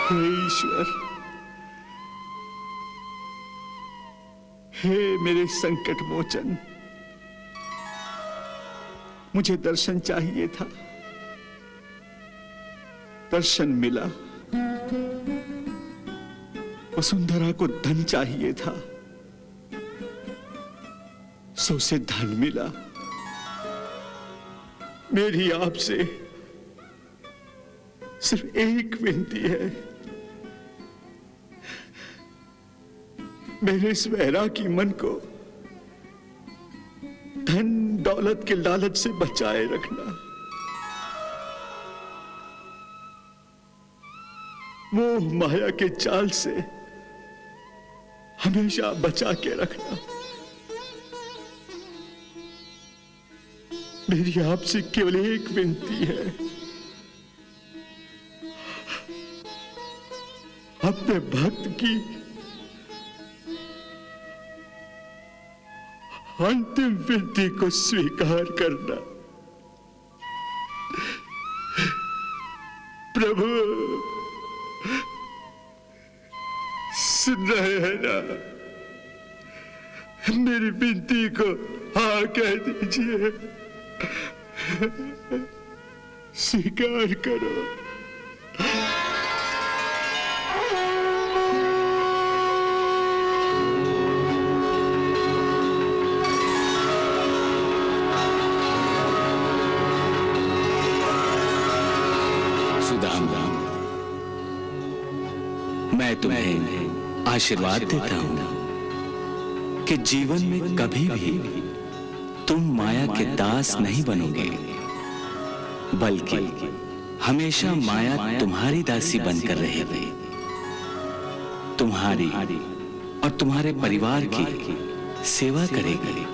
हे ईश्वर, हे मेरे संकट मोचन, मुझे दर्शन चाहिए था, दर्शन मिला। वसुंधरा को धन चाहिए था, सो से धन मिला। मेरी आपसे सिर्फ एक विनती है, मेरे इस वैरागी मन को धन दौलत के लालच से बचाए रखना, मोह माया के जाल से हमेशा बचा के रखना। मेरी आपसे केवल एक विनती है, अपने भक्त की अंतिम विनती को स्वीकार करना। प्रभु सुन रहे हैं ना? मेरी विनती को हाँ कह दीजिए, स्वीकार करो। सुदामा, मैं तुम्हें आशीर्वाद देता हूं कि जीवन में कभी भी तुम माया के दास नहीं बनोगे, बल्कि हमेशा माया तुम्हारी दासी बनकर रहेगी, तुम्हारी और तुम्हारे परिवार की सेवा करेगी।